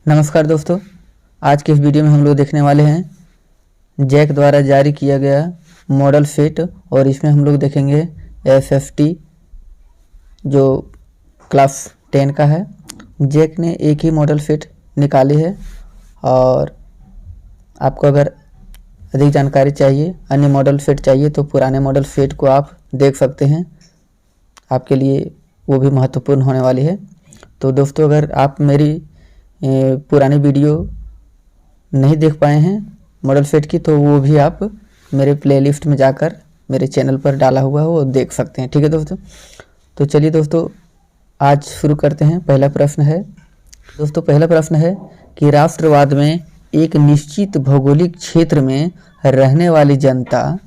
नमस्कार दोस्तों, आज के इस वीडियो में हम लोग देखने वाले हैं जैक द्वारा जारी किया गया मॉडल फिट। और इसमें हम लोग देखेंगे एफएफटी जो क्लास 10 का है। जैक ने एक ही मॉडल फिट निकाली है और आपको अगर अधिक जानकारी चाहिए, अन्य मॉडल फिट चाहिए तो पुराने मॉडल फिट को आप देख सकते हैं, आपके लिए वो भी महत्वपूर्ण होने वाली है। तो दोस्तों, अगर आप मेरी पुरानी वीडियो नहीं देख पाए हैं मॉडल फिट की, तो वो भी आप मेरे प्लेलिस्ट में जाकर मेरे चैनल पर डाला हुआ है, वो देख सकते हैं। ठीक है दोस्तों, तो चलिए दोस्तों आज शुरू करते हैं। पहला प्रश्न है कि राष्ट्रवाद में एक निश्चित भौगोलिक क्षेत्र में रहने वाली जनता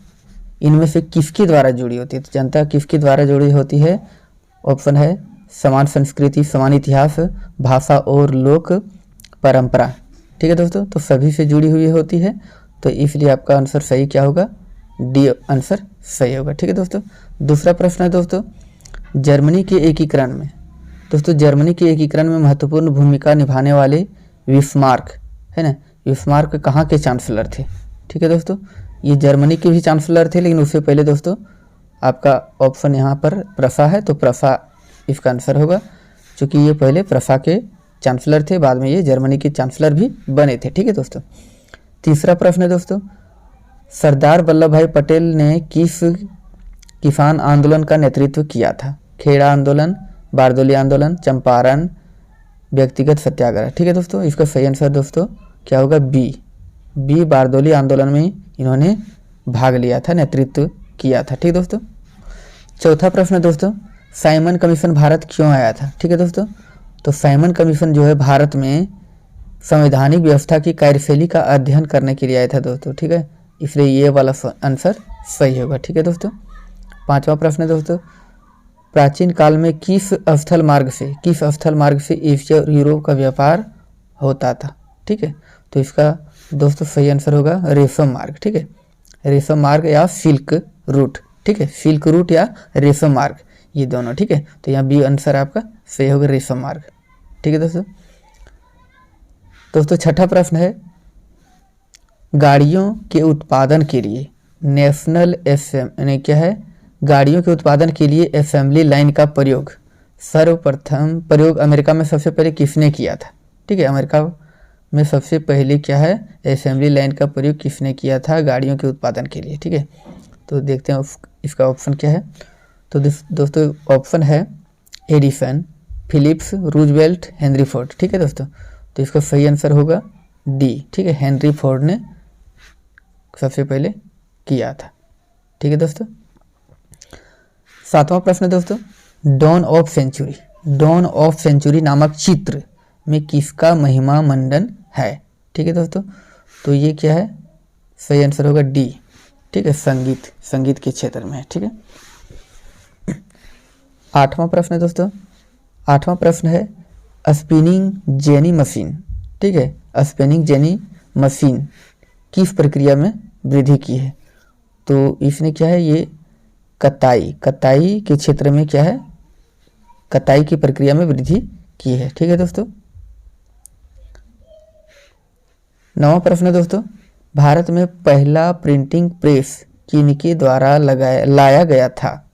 इनमें से किसके द्वारा जुड़ी होती है? तो जनता किसके द्वारा जुड़ी होती है? ऑप्शन है समान संस्कृति, समान इतिहास, भाषा और लोक परंपरा। ठीक है दोस्तों, तो सभी से जुड़ी हुई होती है, तो इसलिए आपका आंसर सही क्या होगा? डी आंसर सही होगा। ठीक है दोस्तों, दूसरा प्रश्न है दोस्तों, जर्मनी के एकीकरण में महत्वपूर्ण भूमिका निभाने वाले बिस्मार्क है ना, बिस्मार्क कहाँ के चांसलर थे? ठीक है दोस्तों, ये जर्मनी के भी चांसलर थे, लेकिन उससे पहले दोस्तों आपका ऑप्शन यहाँ पर प्रसा है, तो प्रसा इसका आंसर होगा, क्योंकि ये पहले प्रसा के चांसलर थे, बाद में ये जर्मनी के चांसलर भी बने थे। ठीक है दोस्तों, तीसरा प्रश्न है दोस्तों, सरदार वल्लभ भाई पटेल ने किस किसान आंदोलन का नेतृत्व किया था? खेड़ा आंदोलन, बारदोली आंदोलन, चंपारण, व्यक्तिगत सत्याग्रह। ठीक है दोस्तों, इसका सही आंसर दोस्तों क्या होगा? बी बारदोली आंदोलन में इन्होंने भाग लिया था, नेतृत्व किया था। ठीक दोस्तों, चौथा प्रश्न दोस्तों, साइमन कमीशन भारत क्यों आया था? ठीक है दोस्तों, तो साइमन कमीशन जो है भारत में संवैधानिक व्यवस्था की कार्यशैली का अध्ययन करने के लिए आया था दोस्तों। ठीक है, इसलिए ये वाला आंसर सही होगा। ठीक है दोस्तों, पांचवा प्रश्न दोस्तों, प्राचीन काल में किस स्थल मार्ग से एशिया और यूरोप का व्यापार होता था? ठीक है, तो इसका दोस्तों सही आंसर होगा रेशम मार्ग। ठीक है, रेशम मार्ग या सिल्क रूट। ठीक है, सिल्क रूट या रेशम मार्ग, ये दोनों। ठीक है, तो यहाँ बी आंसर आपका सही होगा रेशम मार्ग। ठीक है दोस्तों, छठा प्रश्न है, गाड़ियों के उत्पादन के लिए गाड़ियों के उत्पादन के लिए असेंबली लाइन का प्रयोग सर्वप्रथम अमेरिका में सबसे पहले किसने किया था? ठीक है, अमेरिका में सबसे पहले क्या है, असेंबली लाइन का प्रयोग किसने किया था गाड़ियों के उत्पादन के लिए? ठीक है, तो देखते हैं इसका ऑप्शन क्या है। तो दोस्तों ऑप्शन है Edison, Philips, Roosevelt, Henry Ford. ठीक है दोस्तों, तो इसका सही आंसर होगा डी। ठीक है, हेनरी फोर्ड ने सबसे पहले किया था। ठीक है दोस्तों, सातवां प्रश्न दोस्तों, डॉन ऑफ सेंचुरी नामक चित्र में किसका महिमा मंडन है? ठीक है दोस्तों, तो ये क्या है? सही आंसर होगा डी। ठीक है, संगीत के क्षेत्र में है। ठीक है, आठवां प्रश्न है स्पिनिंग जेनी मशीन। ठीक है, स्पिनिंग जेनी मशीन किस प्रक्रिया में वृद्धि की है? तो इसने क्या है, ये कताई के क्षेत्र में क्या है, कताई की प्रक्रिया में वृद्धि की है। ठीक है दोस्तों, नौवां प्रश्न दोस्तों, भारत में पहला प्रिंटिंग प्रेस किनके द्वारा लाया गया था?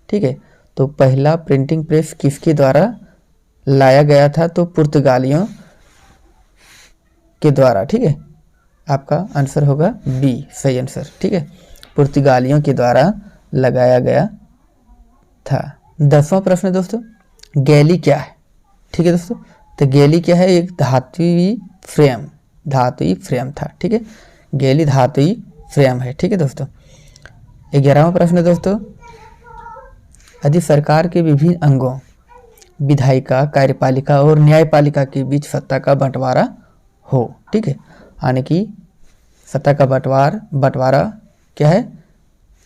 ठीक है, तो पहला प्रिंटिंग प्रेस किसके द्वारा लाया गया था? तो पुर्तगालियों के द्वारा। ठीक है, आपका आंसर होगा बी, सही आंसर। ठीक है, पुर्तगालियों के द्वारा लगाया गया था। 10वां प्रश्न दोस्तों, गैली क्या है? ठीक है दोस्तों, तो गैली क्या है? एक धातुई फ्रेम था। ठीक है, गैली धातुई फ्रेम है। ठीक है दोस्तों, 11वां प्रश्न दोस्तों, यदि सरकार के विभिन्न अंगों विधायिका, कार्यपालिका और न्यायपालिका के बीच सत्ता का बंटवारा हो, ठीक है, यानी कि सत्ता का बंटवारा क्या है?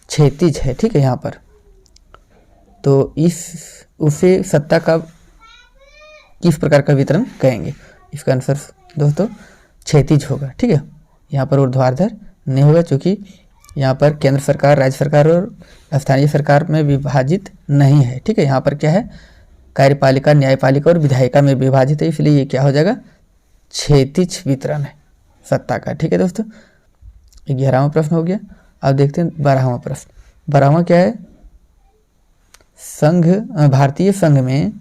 क्षैतिज है। ठीक है, यहाँ पर तो उसे सत्ता का किस प्रकार का वितरण कहेंगे? इसका आंसर दोस्तों क्षैतिज होगा। ठीक है, यहाँ पर ऊर्ध्वाधर नहीं होगा, क्योंकि यहाँ पर केंद्र सरकार, राज्य सरकार और स्थानीय सरकार में विभाजित नहीं है। ठीक है, यहाँ पर क्या है, कार्यपालिका, न्यायपालिका और विधायिका में विभाजित है, इसलिए ये क्या हो जाएगा? क्षैतिज वितरण है सत्ता का। ठीक है दोस्तों, 11वां प्रश्न हो गया। अब देखते हैं 12वां प्रश्न। 12वां क्या है, भारतीय संघ में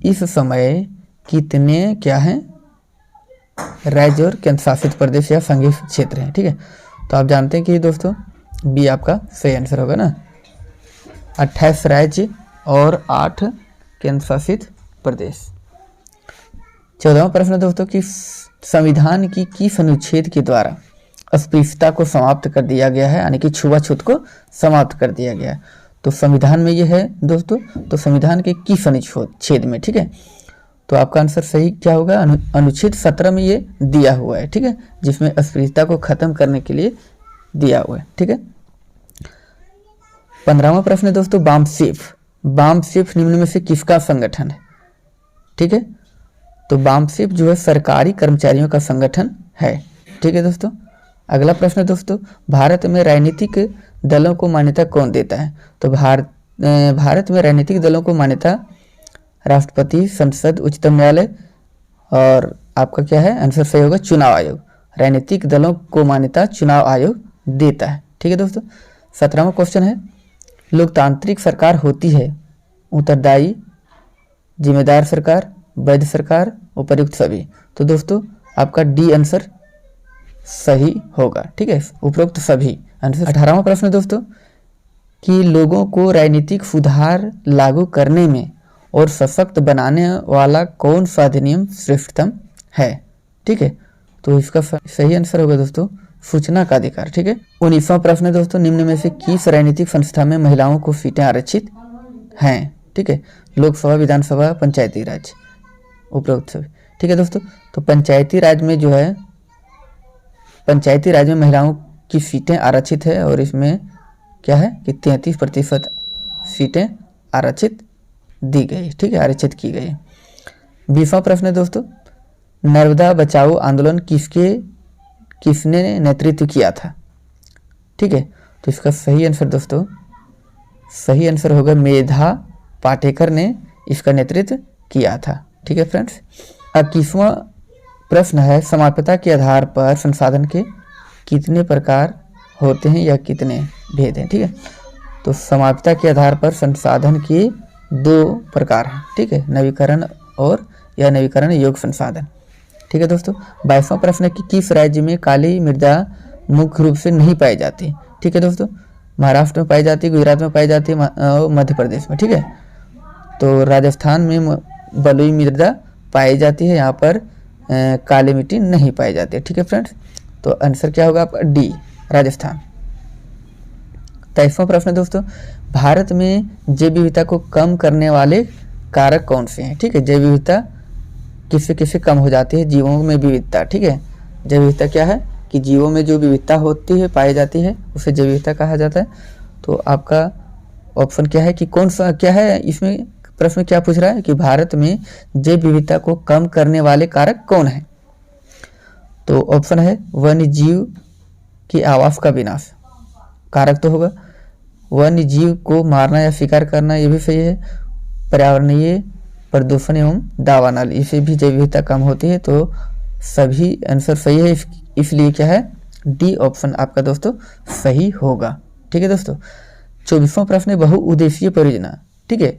इस समय कितने क्या हैं राज्य और केंद्र शासित प्रदेश या संघीय क्षेत्र हैं। ठीक है, तो आप जानते हैं कि दोस्तों बी आपका सही आंसर होगा ना, 28 राज्य और 8 केंद्र शासित प्रदेश। 14वां प्रश्न दोस्तों कि संविधान की किस अनुच्छेद के द्वारा अस्पृश्यता को समाप्त कर दिया गया है, यानी कि छुआछूत को समाप्त कर दिया गया है। तो संविधान में ये है दोस्तों, तो संविधान के किस अनुच्छेद में। ठीक है, तो आपका आंसर सही क्या होगा, अनुच्छेद 17 में ये दिया हुआ है। ठीक है, जिसमें अस्पृश्यता को खत्म करने के लिए दिया हुआ है। ठीक है, 15वां प्रश्न दोस्तों, बामसेफ निम्न में से किसका संगठन है। ठीक है, तो बामसेफ जो है सरकारी कर्मचारियों का संगठन है। ठीक है दोस्तों, अगला प्रश्न दोस्तों, भारत में राजनीतिक दलों को मान्यता कौन देता है। तो भारत में राजनीतिक दलों को मान्यता राष्ट्रपति, संसद, उच्चतम न्यायालय और आपका क्या है आंसर सही होगा चुनाव आयोग। राजनीतिक दलों को मान्यता चुनाव आयोग देता है। ठीक है दोस्तों, 17वां क्वेश्चन है, लोकतांत्रिक सरकार होती है उत्तरदायी, जिम्मेदार सरकार, वैध सरकार, उपर्युक्त सभी। तो दोस्तों आपका डी आंसर सही होगा। ठीक है, उपरोक्त सभी आंसर। 18वां प्रश्न दोस्तों कि लोगों को राजनीतिक सुधार लागू करने में और सशक्त बनाने वाला कौन सा अधिनियम श्रेष्ठतम है। ठीक है, तो इसका सही आंसर होगा दोस्तों सूचना का अधिकार। ठीक है, 19वां प्रश्न दोस्तों, निम्न में से किस राजनीतिक संस्था में महिलाओं को सीटें आरक्षित हैं। ठीक है, लोकसभा, विधानसभा, पंचायती राज, उपरोक्त सभी। ठीक है दोस्तों, तो पंचायती राज में जो है, पंचायती राज में महिलाओं की सीटें आरक्षित है और इसमें क्या है कि 33% सीटें आरक्षित दी गई। ठीक है, आरक्षित की गई। 20वां प्रश्न है दोस्तों, नर्मदा बचाओ आंदोलन किसने नेतृत्व किया था। ठीक है, तो इसका सही आंसर दोस्तों, सही आंसर होगा मेधा पाटेकर ने इसका नेतृत्व किया था। ठीक है फ्रेंड्स, 21वां प्रश्न है, समाप्यता के आधार पर संसाधन के कितने प्रकार होते हैं या कितने भेद हैं। ठीक है, तो समाप्यता के आधार पर संसाधन के 2 प्रकार हैं। ठीक है, नवीकरण और या नवीकरण योग्य संसाधन। ठीक है दोस्तों, 22वां प्रश्न है कि किस राज्य में काली मृदा मुख्य रूप से नहीं पाई जाती। ठीक है दोस्तों, महाराष्ट्र में पाई जाती है, गुजरात में पाई जाती है, मध्य प्रदेश में। ठीक है, तो राजस्थान में बलुई मृदा पाई जाती है, यहाँ पर काली मिट्टी नहीं पाई जाती है। ठीक है फ्रेंड्स, तो आंसर क्या होगा आपका डी राजस्थान। 23वां प्रश्न दोस्तों, भारत में जैव विविधता को कम करने वाले कारक कौन से हैं। ठीक है, जैव विविधता किससे किससे कम हो जाती है, जीवों में विविधता। ठीक है, जैव विविधता क्या है कि जीवों में जो विविधता होती है पाई जाती है उसे जैव विविधता कहा जाता है। तो आपका ऑप्शन क्या है कि कौन सा क्या है, इसमें प्रश्न क्या पूछ रहा है कि भारत में जैव विविधता को कम करने वाले कारक कौन है। तो ऑप्शन है वन्य जीव की आवास का विनाश, कारक तो होगा। वन्य जीव को मारना या शिकार करना ये भी सही है। पर्यावरणीय प्रदूषण एवं दावा नल, इसे भी जैव विविधता कम होती है। तो सभी आंसर सही है, इसलिए क्या है डी ऑप्शन आपका दोस्तों सही होगा। ठीक है दोस्तों, 24वां प्रश्न है, बहुउद्देशीय परियोजना ठीक है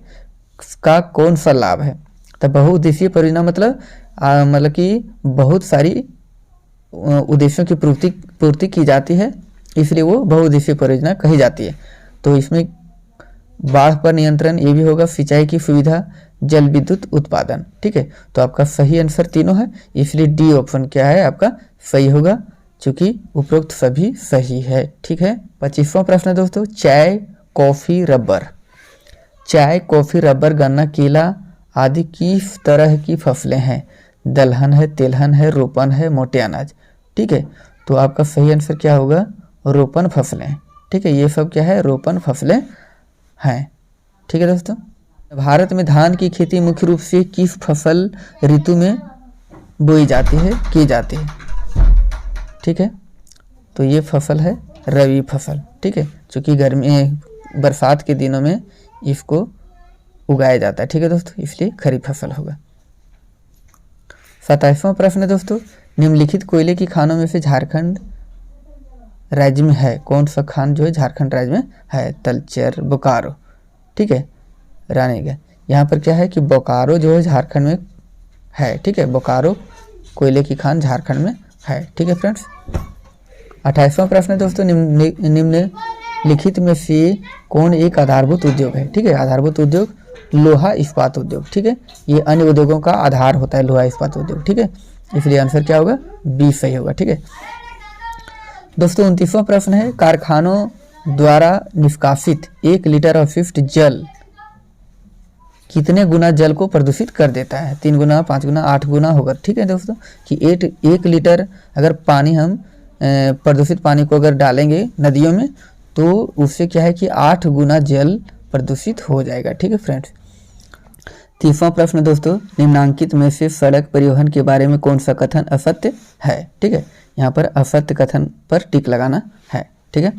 का कौन सा लाभ है। तो बहुउद्देशीय परियोजना मतलब कि बहुत सारी उद्देश्यों की पूर्ति की जाती है, इसलिए वो बहुउद्देशीय परियोजना कही जाती है। तो इसमें बाढ़ पर नियंत्रण ये भी होगा, सिंचाई की सुविधा, जल विद्युत उत्पादन। ठीक है, तो आपका सही आंसर तीनों है, इसलिए डी ऑप्शन क्या है आपका सही होगा, चूंकि उपरोक्त सभी सही है। ठीक है, 25वां प्रश्न है दोस्तों, चाय, कॉफी, रबर। चाय, कॉफी, रबर, गन्ना, केला आदि किस तरह की फसलें हैं। दलहन है, तिलहन है, रोपन है, मोटे अनाज। ठीक है, तो आपका सही आंसर क्या होगा, रोपन फसलें। ठीक है, ये सब क्या है, रोपन फसलें हैं। ठीक है दोस्तों, भारत में धान की खेती मुख्य रूप से किस फसल ऋतु में बोई जाती है, की जाती है। ठीक है, तो ये फसल है रबी फसल। ठीक है, चूँकि गर्मी बरसात के दिनों में इसको उगाया जाता है। ठीक है दोस्तों, इसलिए खरीफ फसल होगा। 27वां प्रश्न है दोस्तों, निम्नलिखित कोयले की खानों में से झारखंड राज्य में है कौन सा खान जो है झारखंड राज्य में है? तलचर, बोकारो, ठीक है, रानीगंज। यहाँ पर क्या है कि बोकारो जो है झारखंड में है, ठीक है, बोकारो कोयले की खान झारखंड में है, ठीक है फ्रेंड्स। 28वां प्रश्न है दोस्तों, निम्नलिखित में से कौन एक आधारभूत उद्योग है? ठीक है, आधारभूत उद्योग लोहा इस्पात उद्योग, ठीक है, ये अन्य उद्योगों का आधार होता है लोहा इस्पात उद्योग, ठीक है, इसलिए आंसर क्या होगा? बी सही होगा, ठीक है दोस्तों। 29वां प्रश्न है, कारखानों द्वारा निष्कासित 1 लीटर अपशिष्ट जल कितने गुना जल को प्रदूषित कर देता है? 3 गुना, 5 गुना, 8 गुना होगा, ठीक है दोस्तों, कि 1 लीटर अगर पानी हम प्रदूषित पानी को अगर डालेंगे नदियों में तो उससे क्या है कि 8 गुना जल प्रदूषित हो जाएगा, ठीक है फ्रेंड्स। 30वां प्रश्न दोस्तों, निम्नांकित में से सड़क परिवहन के बारे में कौन सा कथन असत्य है? ठीक है, यहाँ पर असत्य कथन पर टिक लगाना है, ठीक है।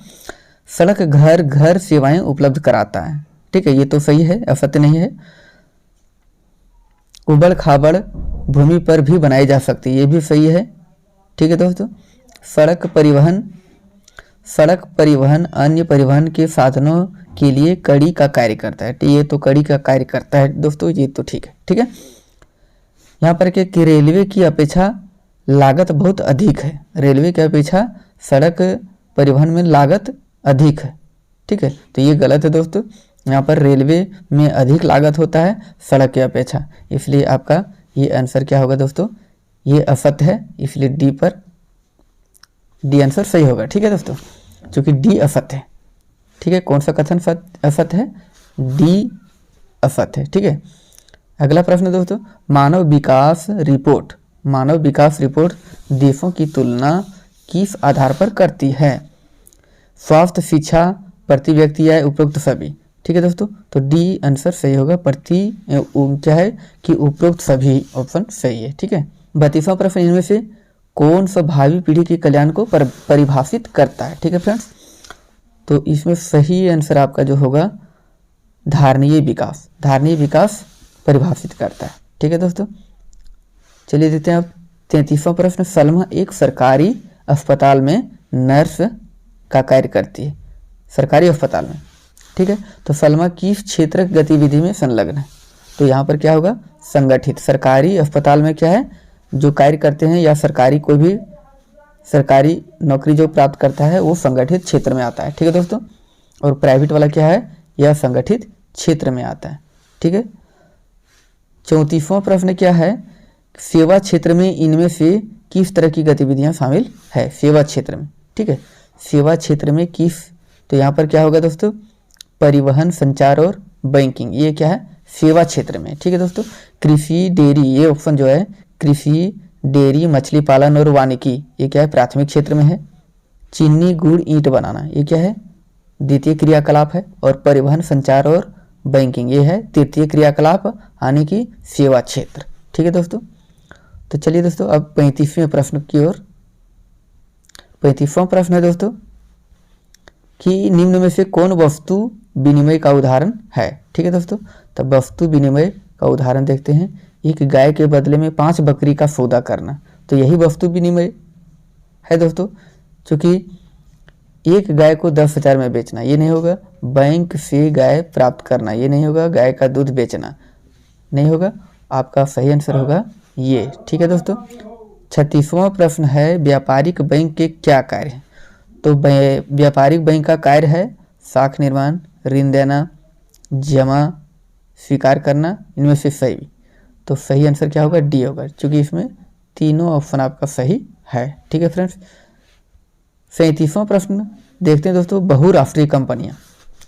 सड़क घर घर सेवाएं उपलब्ध कराता है, ठीक है, ये तो सही है, असत्य नहीं है। उबड़ खाबड़ भूमि पर भी बनाई जा सकती है, ये भी सही है, ठीक है दोस्तों। सड़क परिवहन अन्य परिवहन के साधनों के लिए कड़ी का कार्य करता है, ये तो कड़ी का कार्य करता है दोस्तों, ये तो ठीक है, ठीक है। यहाँ पर क्या कि रेलवे की अपेक्षा लागत बहुत अधिक है, रेलवे की अपेक्षा सड़क परिवहन में लागत अधिक है, ठीक है, तो ये गलत है दोस्तों। यहाँ पर रेलवे में अधिक लागत होता है सड़क की अपेक्षा, इसलिए आपका ये आंसर क्या होगा दोस्तों? ये असत्य है, इसलिए डी आंसर सही होगा, ठीक है दोस्तों, क्योंकि डी असत्य है, ठीक है। कौन सा कथन असत्य है? डी असत्य है, ठीक है। अगला प्रश्न दोस्तों, मानव विकास रिपोर्ट देशों की तुलना किस आधार पर करती है? स्वास्थ्य, शिक्षा, प्रति व्यक्ति या उपरोक्त सभी, ठीक है दोस्तों, तो डी आंसर सही होगा, क्या है कि उपरोक्त सभी ऑप्शन सही है, ठीक है। 32वां प्रश्न, इनमें से कौन सा भावी पीढ़ी के कल्याण को परिभाषित करता है? ठीक है फ्रेंड्स, तो इसमें सही आंसर आपका जो होगा धारणीय विकास परिभाषित करता है, ठीक है दोस्तों। चलिए देखते हैं अब 33वां प्रश्न, सलमा एक सरकारी अस्पताल में नर्स का कार्य करती है, सरकारी अस्पताल में, ठीक है, तो सलमा किस क्षेत्र गतिविधि में संलग्न है? तो यहाँ पर क्या होगा? संगठित। सरकारी अस्पताल में क्या है जो कार्य करते हैं या सरकारी कोई भी सरकारी नौकरी जो प्राप्त करता है वो संगठित क्षेत्र में आता है, ठीक है दोस्तों, और प्राइवेट वाला क्या है? यह संगठित क्षेत्र में आता है, ठीक है। 34वां प्रश्न क्या है? सेवा क्षेत्र में इनमें से किस तरह की गतिविधियां शामिल है? सेवा क्षेत्र में, ठीक है, सेवा क्षेत्र में किस, तो यहाँ पर क्या होगा दोस्तों? परिवहन, संचार और बैंकिंग, ये क्या है? सेवा क्षेत्र में, ठीक है दोस्तों। कृषि, डेयरी, ये ऑप्शन जो है कृषि, डेयरी, मछली पालन और वानिकी, ये क्या है? प्राथमिक क्षेत्र में है। चीनी, गुड़, ईंट बनाना, ये क्या है? द्वितीय क्रियाकलाप है। और परिवहन, संचार और बैंकिंग, ये है तृतीय क्रियाकलाप, यानी कि सेवा क्षेत्र, ठीक है दोस्तों। तो चलिए दोस्तों अब 35वें प्रश्न की ओर। 35वां प्रश्न है दोस्तों कि निम्न में से कौन वस्तु विनिमय का उदाहरण है? ठीक है दोस्तों, तब वस्तु विनिमय का उदाहरण देखते हैं। एक गाय के बदले में 5 बकरी का सौदा करना, तो यही वस्तु विनिमय है दोस्तों, क्योंकि एक गाय को 10,000 में बेचना ये नहीं होगा, बैंक से गाय प्राप्त करना ये नहीं होगा, गाय का दूध बेचना नहीं होगा, आपका सही आंसर होगा ये, ठीक है दोस्तों। 36वां प्रश्न है व्यापारिक बैंक के क्या कार्य हैं? तो व्यापारिक बैंक का कार्य है साख निर्माण, ऋण देना, जमा स्वीकार करना, इनमें से सही, तो सही आंसर क्या होगा? डी होगा, क्योंकि इसमें तीनों ऑप्शन आपका सही है, ठीक है फ्रेंड्स। 37वां प्रश्न देखते हैं दोस्तों, बहुराष्ट्रीय कंपनियां,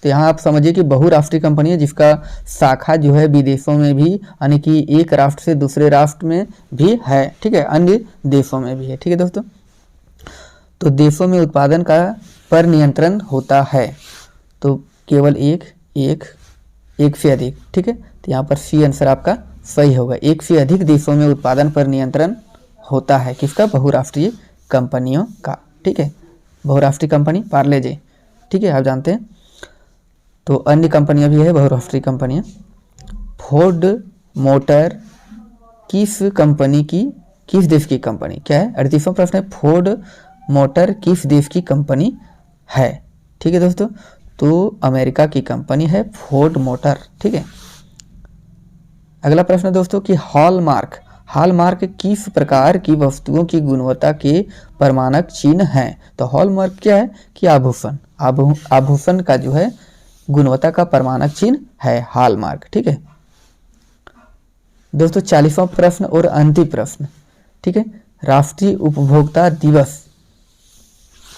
तो यहाँ आप समझिए कि बहुराष्ट्रीय कंपनी है जिसका शाखा जो है विदेशों में भी, यानी कि एक राष्ट्र से दूसरे राष्ट्र में भी है, ठीक है, अन्य देशों में भी है, ठीक है दोस्तों। तो देशों में उत्पादन का पर नियंत्रण होता है, तो केवल एक से अधिक, ठीक है, तो यहाँ पर सी आंसर आपका सही होगा। एक से अधिक देशों में उत्पादन पर नियंत्रण होता है, किसका? बहुराष्ट्रीय कंपनियों का, ठीक है, बहुराष्ट्रीय कंपनी पार्ले-जी, ठीक है, आप जानते हैं। तो अन्य कंपनियां भी है बहुराष्ट्रीय कंपनियां। फोर्ड मोटर किस कंपनी की किस देश की कंपनी, क्या है 38वां प्रश्न है, फोर्ड मोटर किस देश की कंपनी है। ठीक है दोस्तों, तो अमेरिका की कंपनी है फोर्ड मोटर। ठीक है, अगला प्रश्न दोस्तों कि हॉलमार्क, हॉलमार्क किस प्रकार की वस्तुओं की गुणवत्ता के प्रमाणक चिन्ह हैं। तो हॉलमार्क क्या है कि आभूषण, आभूषण का जो है गुणवत्ता का प्रमाणक चिन्ह है हॉलमार्क। ठीक है दोस्तों, 40वां प्रश्न और अंतिम प्रश्न। ठीक है, राष्ट्रीय उपभोक्ता दिवस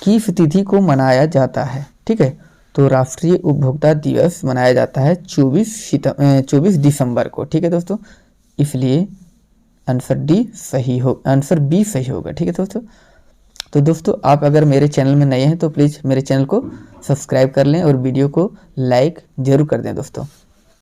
किस तिथि को मनाया जाता है। ठीक है, तो राष्ट्रीय उपभोक्ता दिवस मनाया जाता है 24 दिसंबर को। ठीक है दोस्तों, इसलिए आंसर डी सही हो, आंसर बी सही होगा। ठीक है दोस्तों, तो दोस्तों आप अगर मेरे चैनल में नए हैं तो प्लीज़ मेरे चैनल को सब्सक्राइब कर लें और वीडियो को लाइक जरूर कर दें दोस्तों।